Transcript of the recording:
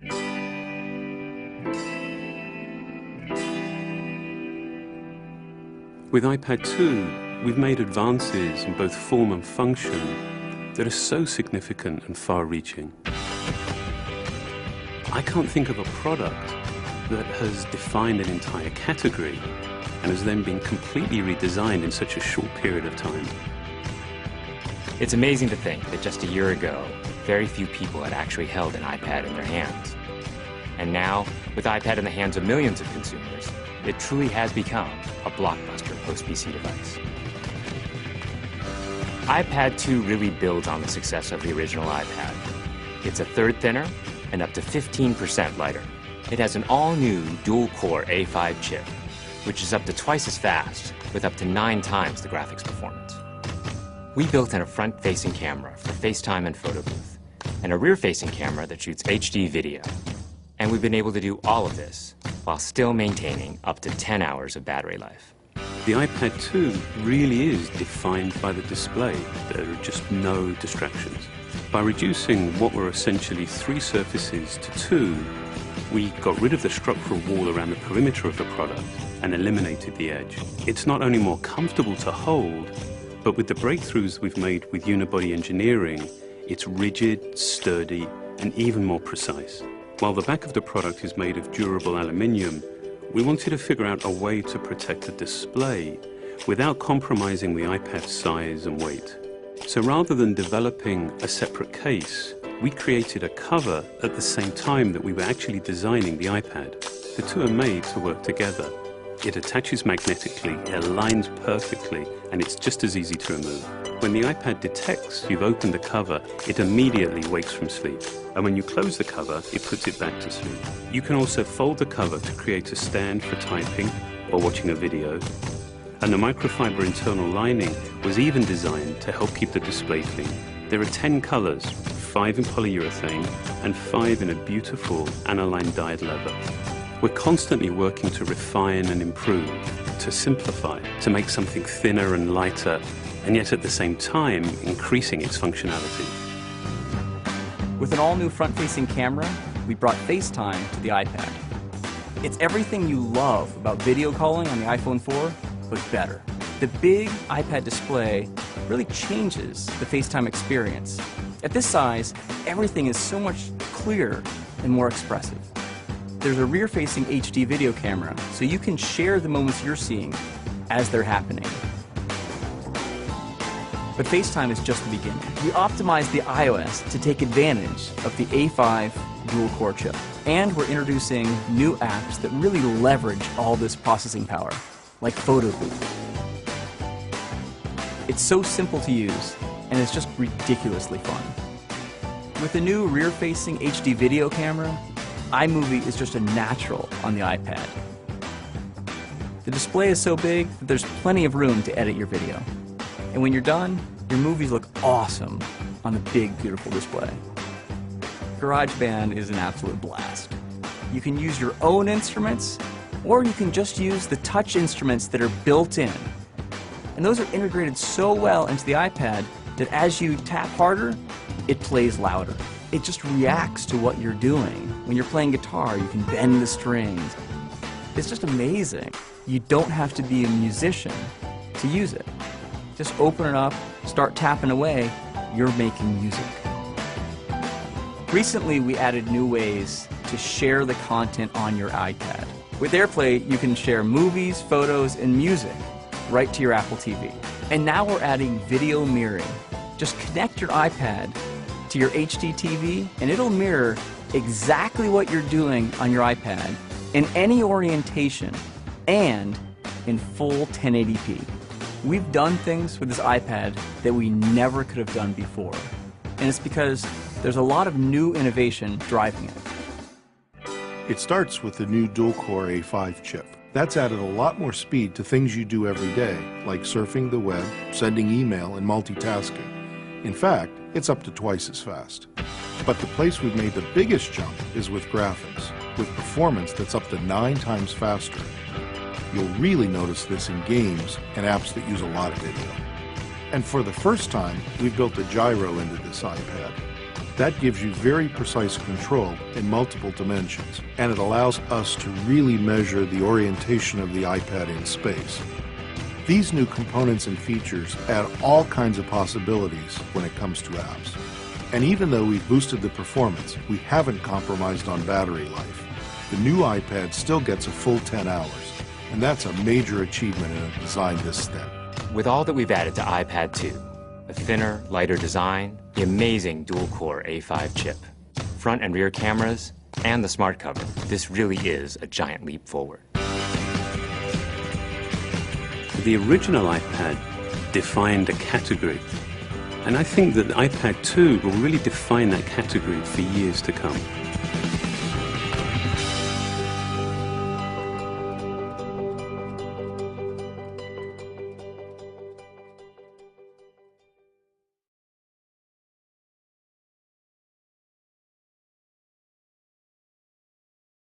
With iPad 2, we've made advances in both form and function that are so significant and far-reaching. I can't think of a product that has defined an entire category and has then been completely redesigned in such a short period of time. It's amazing to think that just a year ago, very few people had actually held an iPad in their hands. And now, with iPad in the hands of millions of consumers, it truly has become a blockbuster post-PC device. iPad 2 really builds on the success of the original iPad. It's a third thinner and up to 15% lighter. It has an all-new dual-core A5 chip, which is up to twice as fast with up to 9 times the graphics performance. We built in a front-facing camera for FaceTime and photo booth, and a rear-facing camera that shoots HD video. And we've been able to do all of this while still maintaining up to 10 hours of battery life. The iPad 2 really is defined by the display. There are just no distractions. By reducing what were essentially 3 surfaces to 2, we got rid of the structural wall around the perimeter of the product and eliminated the edge. It's not only more comfortable to hold, but with the breakthroughs we've made with unibody engineering, it's rigid, sturdy, and even more precise. While the back of the product is made of durable aluminium, we wanted to figure out a way to protect the display without compromising the iPad's size and weight. So rather than developing a separate case, we created a cover at the same time that we were actually designing the iPad. The two are made to work together. It attaches magnetically, it aligns perfectly, and it's just as easy to remove. When the iPad detects you've opened the cover, it immediately wakes from sleep. And when you close the cover, it puts it back to sleep. You can also fold the cover to create a stand for typing or watching a video. And the microfiber internal lining was even designed to help keep the display clean. There are 10 colors, 5 in polyurethane and 5 in a beautiful aniline dyed leather. We're constantly working to refine and improve, to simplify, to make something thinner and lighter, and yet at the same time increasing its functionality. With an all-new front-facing camera, we brought FaceTime to the iPad. It's everything you love about video calling on the iPhone 4, but better. The big iPad display really changes the FaceTime experience. At this size, everything is so much clearer and more expressive. There's a rear-facing HD video camera, so you can share the moments you're seeing as they're happening. But FaceTime is just the beginning. We optimized the iOS to take advantage of the A5 dual-core chip. And we're introducing new apps that really leverage all this processing power, like Photo Booth. It's so simple to use, and it's just ridiculously fun. With the new rear-facing HD video camera, iMovie is just a natural on the iPad. The display is so big that there's plenty of room to edit your video. And when you're done, your movies look awesome on the big, beautiful display. GarageBand is an absolute blast. You can use your own instruments, or you can just use the touch instruments that are built in. And those are integrated so well into the iPad that as you tap harder, it plays louder. It just reacts to what you're doing. When you're playing guitar, you can bend the strings. It's just amazing. You don't have to be a musician to use it. Just open it up, start tapping away, you're making music. Recently, we added new ways to share the content on your iPad. With AirPlay, you can share movies, photos, and music right to your Apple TV. And now we're adding video mirroring. Just connect your iPad to your HD TV, and it'll mirror exactly what you're doing on your iPad in any orientation and in full 1080p. We've done things with this iPad that we never could have done before, and it's because there's a lot of new innovation driving it. It starts with the new dual-core A5 chip. That's added a lot more speed to things you do every day, like surfing the web, sending email, and multitasking. In fact, it's up to twice as fast. But the place we've made the biggest jump is with graphics, with performance that's up to 9 times faster. You'll really notice this in games and apps that use a lot of video. And for the first time, we've built a gyro into this iPad. That gives you very precise control in multiple dimensions, and it allows us to really measure the orientation of the iPad in space. These new components and features add all kinds of possibilities when it comes to apps. And even though we've boosted the performance, we haven't compromised on battery life. The new iPad still gets a full 10 hours, and that's a major achievement in a design this thin. With all that we've added to iPad 2, a thinner, lighter design, the amazing dual-core A5 chip, front and rear cameras, and the smart cover, this really is a giant leap forward. The original iPad defined a category, and I think that the iPad 2 will really define that category for years to come.